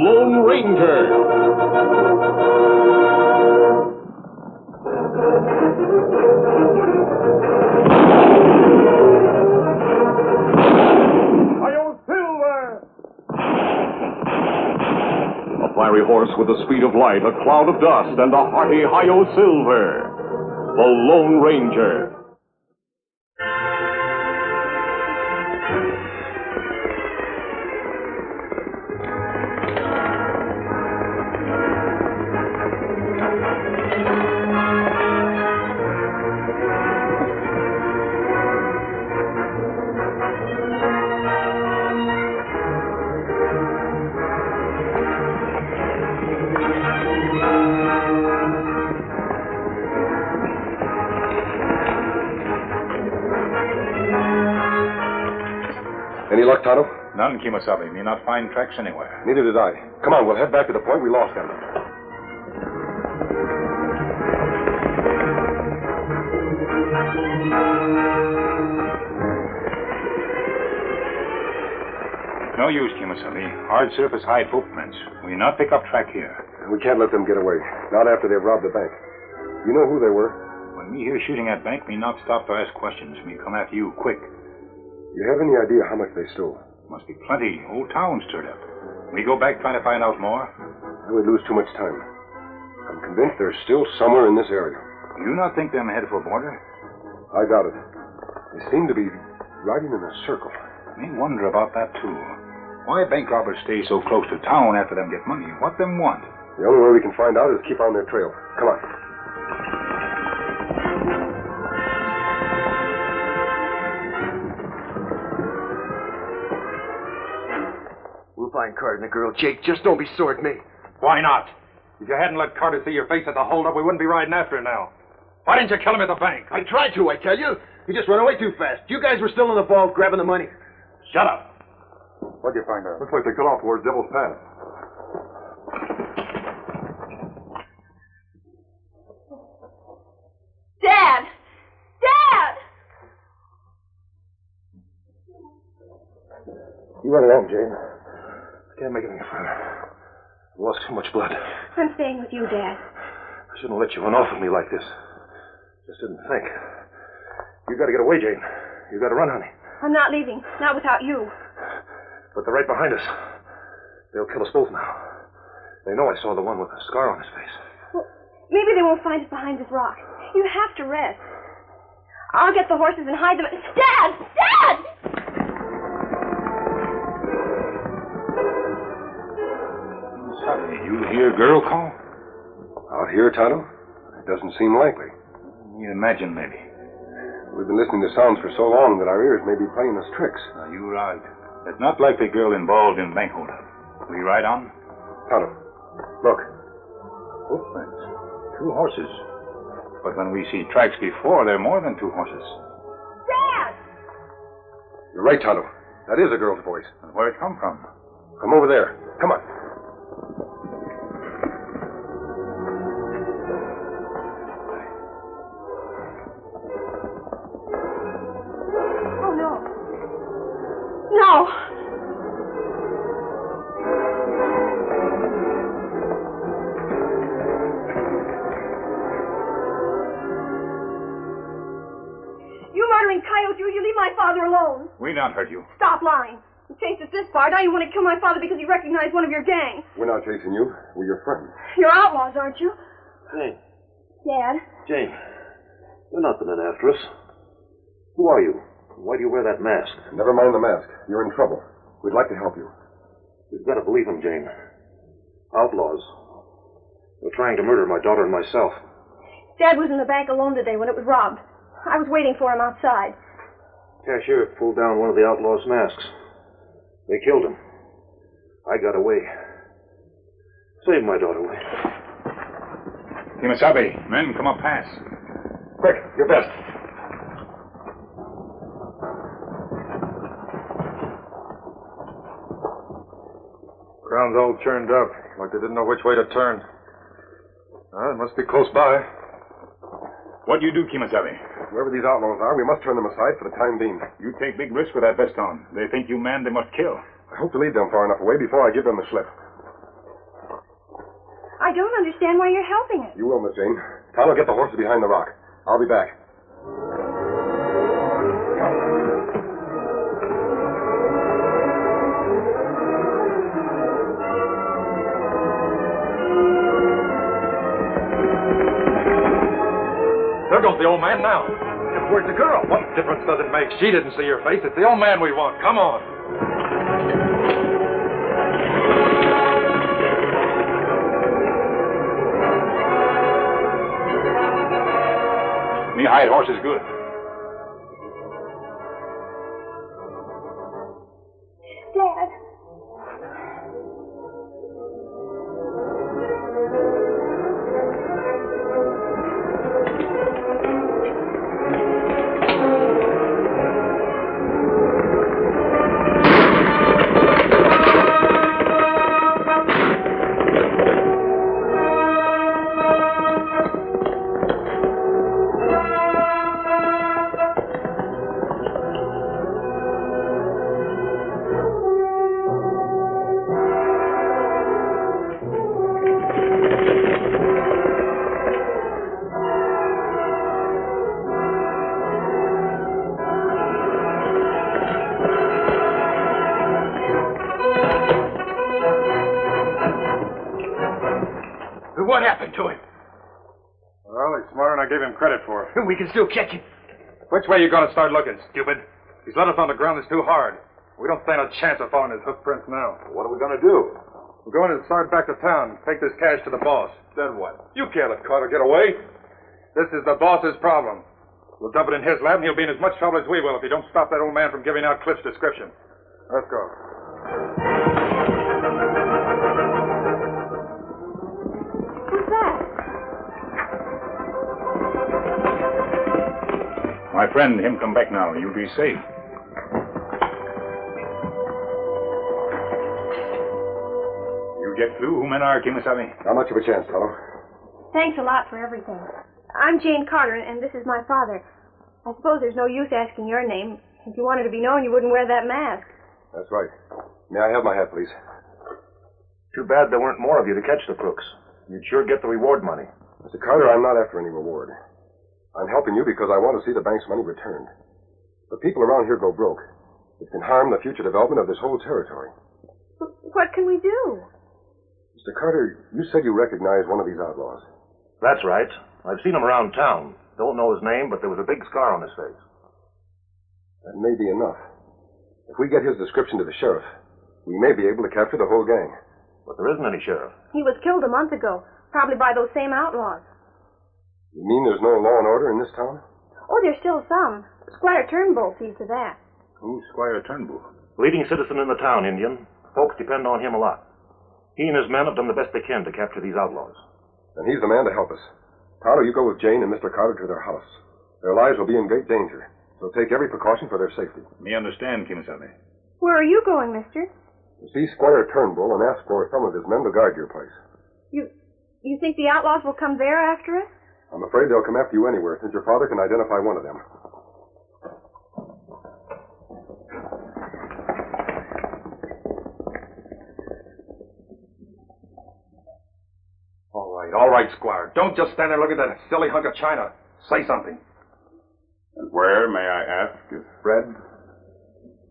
Lone Ranger. A fiery horse with the speed of light, a cloud of dust, and a hearty Hi-Yo Silver. The Lone Ranger. Any luck, Tonto? None, Kimasabi. May not find tracks anywhere. Neither did I. Come on, we'll head back to the point we lost them. No use, Kimasabi. Hard surface hide footprints. We not pick up track here. We can't let them get away. Not after they've robbed the bank. You know who they were? When we hear shooting at bank, we not stop to ask questions. We come after you quick. You have any idea how much they stole? Must be plenty. Whole town stirred up. We go back trying to find out more. I would lose too much time. I'm convinced they're still somewhere in this area. You not think them headed for border? I doubt it. They seem to be riding in a circle. Me wonder about that, too. Why bank robbers stay so close to town after them get money? What them want? The only way we can find out is keep on their trail. Come on. We'll find Carter and the girl. Jake, just don't be sore at me. Why not? If you hadn't let Carter see your face at the holdup, we wouldn't be riding after her now. Why didn't you kill him at the bank? I tried to, I tell you. He just ran away too fast. You guys were still in the vault grabbing the money. Shut up. What'd you find out? Looks like they cut off towards Devil's Pass. Dad! Dad! You run it home, Jane. I can't make it any further. I've lost too much blood. I'm staying with you, Dad. I shouldn't let you run off with me like this. Just didn't think. You gotta get away, Jane. You gotta run, honey. I'm not leaving. Not without you. But they're right behind us. They'll kill us both now. They know I saw the one with the scar on his face. Well, maybe they won't find us behind this rock. You have to rest. I'll get the horses and hide them. Dad! Dad! You hear girl call? Out here, Tonto? It doesn't seem likely. You imagine, maybe. We've been listening to sounds for so long that our ears may be playing us tricks. You're right. It's not likely girl involved in bank holdup. We ride on? Tonto, look. Footprints. 2 horses. But when we see tracks before, there are more than 2 horses. Dad! You're right, Tonto. That is a girl's voice. And where'd it come from? From over there. Come on. Oh, no. No! You murdering coyote, you leave my father alone. We not hurt you. Stop lying. You chased us this far. Now you want to kill my father because he recognized one of your gang. We're not chasing you. We're your friends. You're outlaws, aren't you? Jane. Dad. Jane. You're not been in after us. Who are you? Why do you wear that mask? Never mind the mask. You're in trouble. We'd like to help you. You've got to believe him, Jane. Outlaws. They're trying to murder my daughter and myself. Dad was in the bank alone today when it was robbed. I was waiting for him outside. Cashier pulled down one of the outlaws' masks. They killed him. I got away. Saved my daughter. Kimasabi, men, come up pass. Quick, your best. Ground's all churned up, like they didn't know which way to turn. It must be close by. What do you do, Kimasabi? Wherever these outlaws are, we must turn them aside for the time being. You take big risk with that vest on. They think you man they must kill. I hope to lead them far enough away before I give them the slip. I don't understand why you're helping us. You will, Miss Jane. Tom will get the horses behind the rock. I'll be back. There goes the old man now. Where's the girl? What difference does it make? She didn't see your face. It's the old man we want. Come on. Me hide horse is good. Dad. What happened to him? Well, he's smarter than I gave him credit for. We can still catch him. Which way you gonna start looking, stupid? He's let us on the ground that's too hard. We don't stand a chance of following his hoof prints now. What are we going to do? We're going to start back to town. Take this cash to the boss. Then what? You can't let Carter get away. This is the boss's problem. We'll dump it in his lab, and he'll be in as much trouble as we will if he don't stop that old man from giving out Cliff's description. Let's go. Who's that? My friend, him come back now. You'll be safe. You get clue who men are, Kimasabi? How much of a chance, fellow? Thanks a lot for everything. I'm Jane Carter, and this is my father. I suppose there's no use asking your name. If you wanted to be known, you wouldn't wear that mask. That's right. May I have my hat, please? Too bad there weren't more of you to catch the crooks. You'd sure get the reward money. Mr. Carter, I'm not after any reward. I'm helping you because I want to see the bank's money returned. The people around here go broke. It can harm the future development of this whole territory. What can we do? Mr. Carter, you said you recognized one of these outlaws. That's right. I've seen him around town. Don't know his name, but there was a big scar on his face. That may be enough. If we get his description to the sheriff, we may be able to capture the whole gang. But there isn't any sheriff. He was killed a month ago, probably by those same outlaws. You mean there's no law and order in this town? Oh, there's still some. Squire Turnbull sees to that. Who's Squire Turnbull? Leading citizen in the town, Indian. Folks depend on him a lot. He and his men have done the best they can to capture these outlaws. Then he's the man to help us. Tyler, you go with Jane and Mr. Carter to their house. Their lives will be in great danger, so take every precaution for their safety. Me understand, Kimasabi. Where are you going, mister? See Squire Turnbull and ask for some of his men to guard your place. You think the outlaws will come there after us? I'm afraid they'll come after you anywhere, since your father can identify one of them. All right, Squire. Don't just stand there looking at that silly hunk of china. Say something. And where, may I ask, is Fred?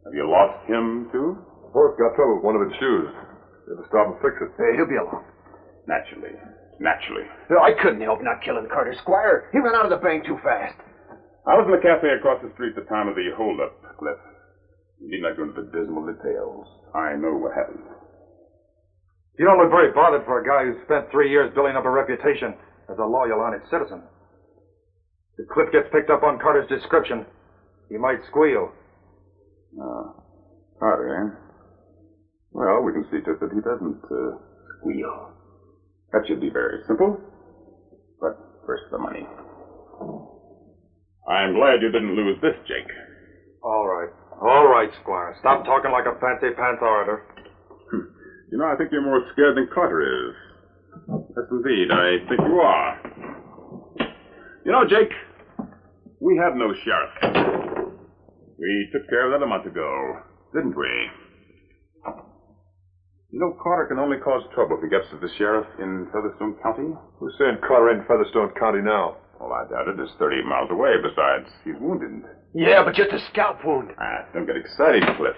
Have you lost him, too? The horse got trouble with one of its shoes. You have to stop and fix it. Hey, he'll be along. Naturally. Naturally. I couldn't help not killing Carter, Squire. He ran out of the bank too fast. I was in the cafe across the street at the time of the holdup, Cliff. You need not go into the dismal details. I know what happened. You don't look very bothered for a guy who spent 3 years building up a reputation as a loyal, honest citizen. If Cliff gets picked up on Carter's description, he might squeal. Carter, eh? Well, we can see to it that he doesn't squeal. That should be very simple. But first, the money. I'm glad you didn't lose this, Jake. All right, Squire. Stop talking like a fancy pants orator. You know, I think you're more scared than Carter is. Yes, indeed, I think you are. You know, Jake, we have no sheriff. We took care of that a month ago, didn't we? You know, Carter can only cause trouble if he gets to the sheriff in Featherstone County. Who's saying Carter ain't in Featherstone County now? Well, I doubt it. It's 38 miles away. Besides, he's wounded. Yeah, but just a scalp wound. Don't get excited, Cliff.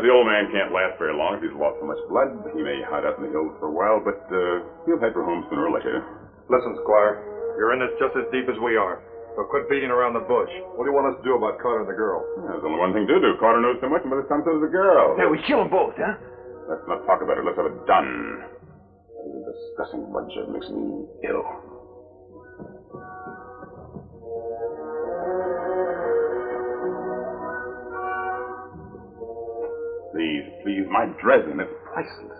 The old man can't last very long if he's lost so much blood. He may hide out in the hills for a while, but he'll head for home sooner or later. Listen, Squire, you're in this just as deep as we are. So quit beating around the bush. What do you want us to do about Carter and the girl? There's only one thing to do. Carter knows so much, and by the time so does the girl. Hey, we kill them both, huh? Let's not talk about it. Let's have it done. This disgusting bloodshed makes me ill. Please, my Dresden is priceless.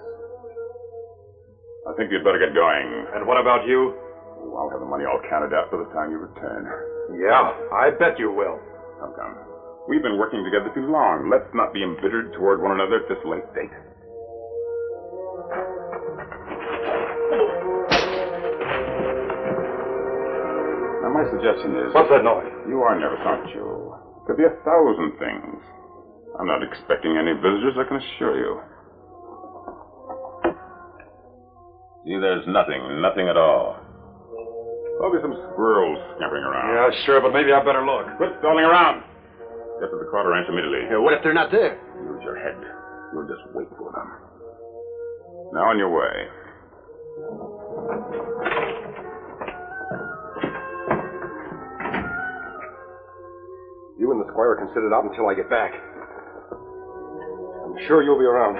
I think you'd better get going. And what about you? Oh, I'll have the money all counted out by the time you return. Yeah, I bet you will. Come. We've been working together too long. Let's not be embittered toward one another at this late date. Now, my suggestion is... What's that noise? You are nervous, aren't you? Could be 1,000 things. I'm not expecting any visitors, I can assure you. See, there's nothing at all. There'll be some squirrels scampering around. Yeah, sure, but maybe I better look. Quit stalling around. Get to the Carter ranch immediately. Yeah, what if they're not there? Use your head. You'll just wait for them. Now on your way. You and the Squire can sit it out until I get back. I'm sure you'll be around.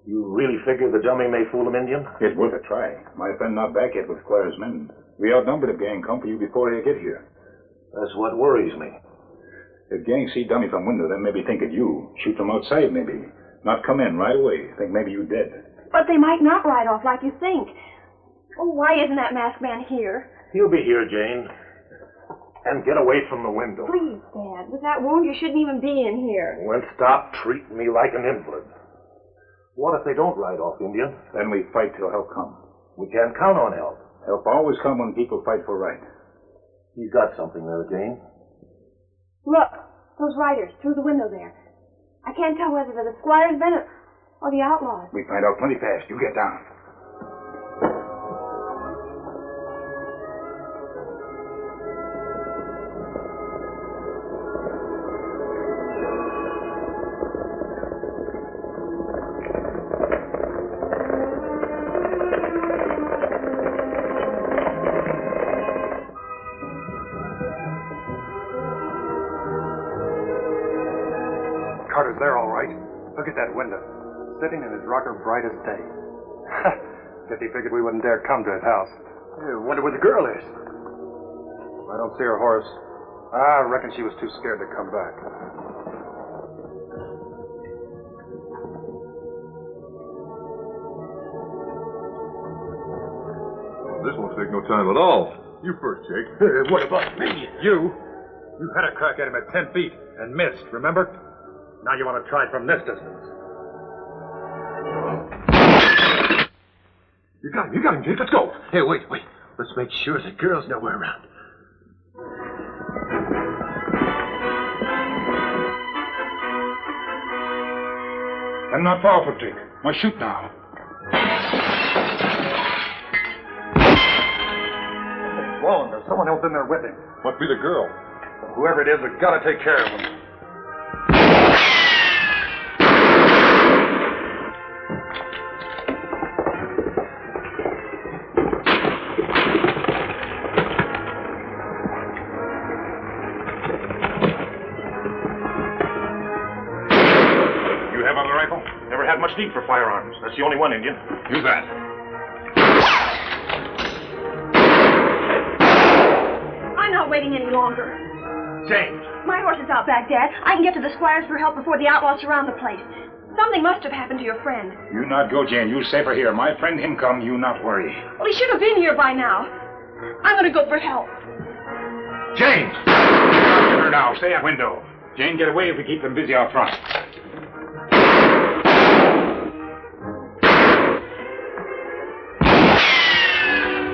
You really figure the dummy may fool him, Indian? It's worth a try. My friend not back yet with Squire's men. We outnumbered the gang come for you before they get here. That's what worries me. If gang see dummy from window, then maybe think of you. Shoot from outside, maybe. Not come in right away. Think maybe you dead. But they might not ride off like you think. Oh, why isn't that masked man here? He'll be here, Jane. And get away from the window. Please, Dad. With that wound, you shouldn't even be in here. Well, stop treating me like an invalid. What if they don't ride off, Indian? Then we fight till help come. We can't count on help. Help always come when people fight for right. He's got something there, Jane. Look, those riders through the window there. I can't tell whether they're the Squire's men or the outlaws. We find out plenty fast. You get down. Carter's there, all right. Look at that window. Sitting in his rocker bright as day. Guess he figured we wouldn't dare come to his house. Yeah, wonder where the girl is. I don't see her, Horace. I reckon she was too scared to come back. This won't take no time at all. You first, Jake. What about me? You had a crack at him at 10 feet and missed, remember? Now you want to try it from this distance. You got him, Jake. Let's go. Hey, wait. Let's make sure the girl's nowhere around. I'm not far from Jake. Now shoot now. Whoa, there's someone else in there with him. Must be the girl. Whoever it is, we've got to take care of him. You have other rifle? Never had much need for firearms. That's the only one, Indian. Use that. I'm not waiting any longer. James! My horse is out back, Dad. I can get to the Squires for help before the outlaws surround the place. Something must have happened to your friend. You not go, Jane. You safer here. My friend him come. You not worry. Well, he should have been here by now. I'm going to go for help. James! Get her now. Stay at window. Jane, get away if we keep them busy out front.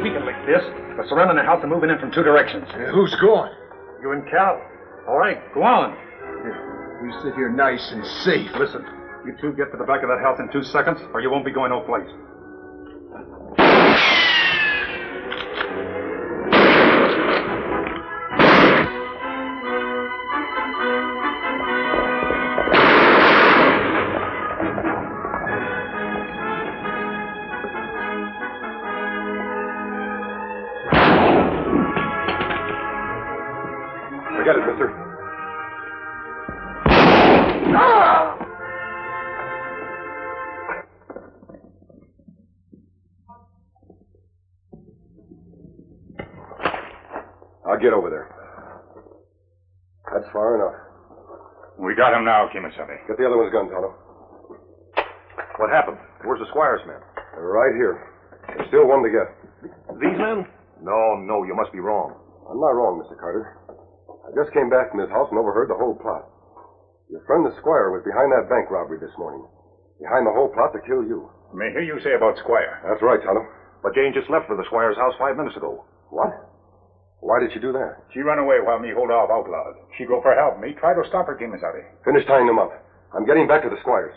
We can lick this. They're surrounding the house and moving in from two directions. Who's going? You and Cal. All right, go on. You sit here nice and safe. Listen, you two get to the back of that house in 2 seconds, or you won't be going no place. Forget it, mister. I'll get over there. That's far enough. We got him now, Kimasabi. Get the other one's gun, Tonto. What happened? Where's the Squire's men? They're right here. There's still one to get. These men? No, you must be wrong. I'm not wrong, Mr. Carter. I just came back from his house and overheard the whole plot. Your friend the Squire was behind that bank robbery this morning. Behind the whole plot to kill you. May hear you say about Squire. That's right, Tonto. But Jane just left for the Squire's house 5 minutes ago. What? Why did she do that? She run away while me hold off outlaws. She go for help. Me try to stop her, Kimasabi. Finish tying them up. I'm getting back to the Squires.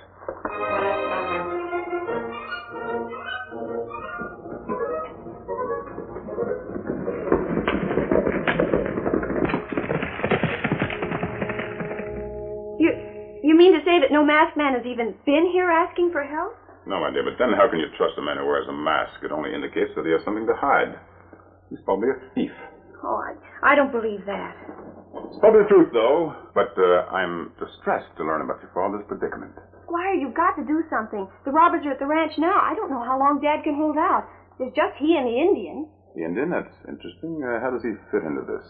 You mean to say that no masked man has even been here asking for help? No, my dear, but then how can you trust a man who wears a mask? It only indicates that he has something to hide. He's probably a thief. Oh, I don't believe that. It's probably the truth, though. But I'm distressed to learn about your father's predicament. Squire, you've got to do something. The robbers are at the ranch now. I don't know how long Dad can hold out. There's just he and the Indian. The Indian? That's interesting. How does he fit into this?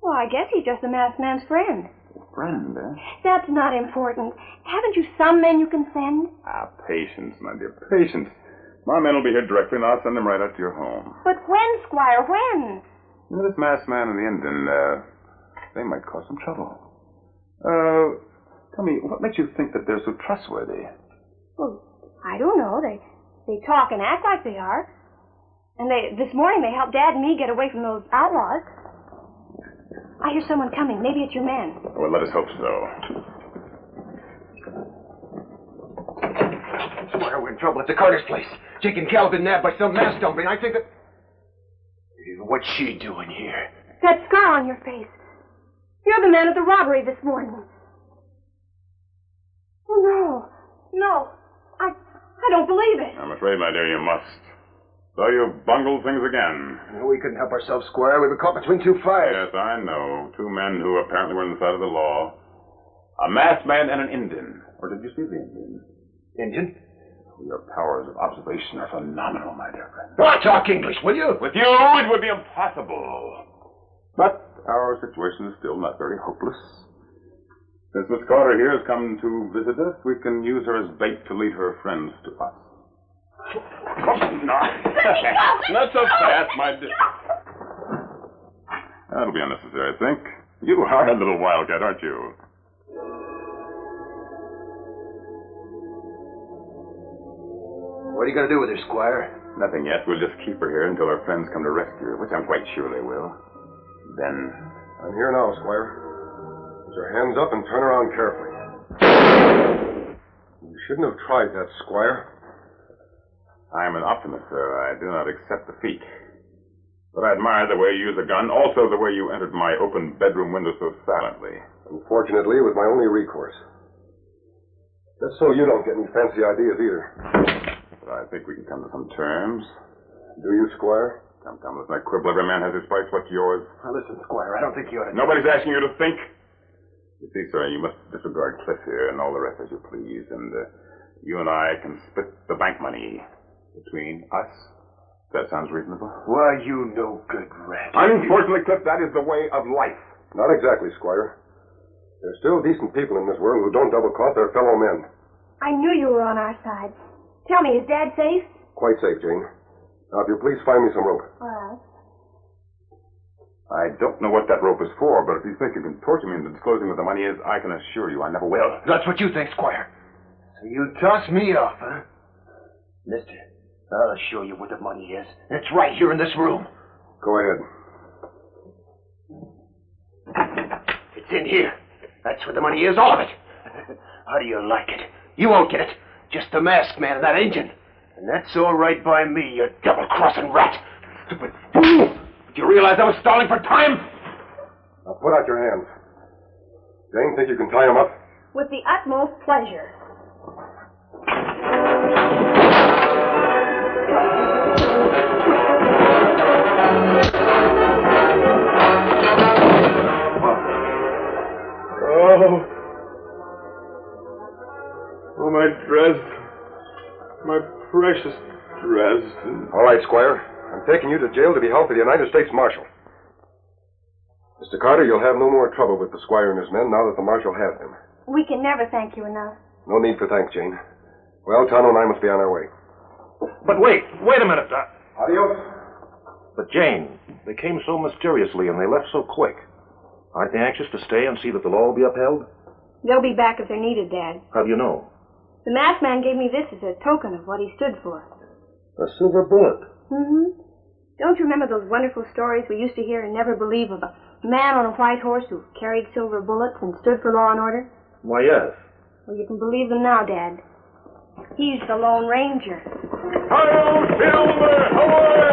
Well, I guess he's just the masked man's friend. Friend, eh? That's not important. Haven't you some men you can send? Patience, my dear, patience. My men will be here directly, and I'll send them right out to your home. But when, Squire, when? You know, this masked man and the Indian, they might cause some trouble. Tell me, what makes you think that they're so trustworthy? Well, I don't know. They talk and act like they are. And this morning they helped Dad and me get away from those outlaws. I hear someone coming. Maybe it's your men. Well, let us hope so. Squire, we're in trouble. It's the Carter's place. Jake and Cal have been nabbed by some mask dumping. I think that... What's she doing here? That scar on your face. You're the man at the robbery this morning. Oh, no. I don't believe it. I'm afraid, my dear, you must. So you've bungled things again. We couldn't help ourselves, Squire. We were caught between two fires. Yes, I know. 2 men who apparently were on the side of the law. A masked man and an Indian. Or did you see the Indian? Indian? Your powers of observation are phenomenal, my dear friend. Oh, talk English, will you? With you, it would be impossible. But our situation is still not very hopeless. Since Miss Carter here has come to visit us, we can use her as bait to lead her friends to us. Oh, no. Not so fast, my dear. That'll be unnecessary, I think. You are a little wildcat, aren't you? What are you going to do with her, Squire? Nothing yet. We'll just keep her here until her friends come to rescue her, which I'm quite sure they will. Then... I'm here now, Squire. Put your hands up and turn around carefully. You shouldn't have tried that, Squire. I am an optimist, sir. I do not accept defeat. But I admire the way you use a gun, also the way you entered my open bedroom window so silently. Unfortunately, it was my only recourse. Just so you don't get any fancy ideas either. But I think we can come to some terms. Do you, Squire? Come, let's not quibble. Every man has his price. What's yours? Now, listen, Squire, I don't think you ought to... Nobody's asking you to think. You see, sir, you must disregard Cliff here and all the rest as you please, and you and I can split the bank money between us. That sounds reasonable? Why, you no good rat. Unfortunately, Cliff, that is the way of life. Not exactly, Squire. There's still decent people in this world who don't double-cross their fellow men. I knew you were on our side. Tell me, is Dad safe? Quite safe, Jane. Now, if you'll please find me some rope. All right. I don't know what that rope is for, but if you think you can torture me into disclosing what the money is, I can assure you I never will. That's what you think, Squire. So you toss me off, huh? Mister, I'll show you where the money is. It's right here in this room. Go ahead. It's in here. That's where the money is, all of it. How do you like it? You won't get it. Just the masked man and that engine. And that's all right by me, you double-crossing rat. Stupid fool! Do you realize I was stalling for time? Now, put out your hands. Jane, think you can tie him up? With the utmost pleasure. Oh, my dress. My precious dress. All right, Squire. I'm taking you to jail to be held for the United States Marshal. Mr. Carter, you'll have no more trouble with the Squire and his men now that the Marshal has them. We can never thank you enough. No need for thanks, Jane. Well, Tonto and I must be on our way. But wait a minute, Doc. Adios. But Jane, they came so mysteriously and they left so quick. Aren't they anxious to stay and see that the law will be upheld? They'll be back if they're needed, Dad. How do you know? The masked man gave me this as a token of what he stood for. A silver bullet. Mm-hmm. Don't you remember those wonderful stories we used to hear and never believe of a man on a white horse who carried silver bullets and stood for law and order? Why, yes. Well, you can believe them now, Dad. He's the Lone Ranger. Hi-yo, Silver! Away!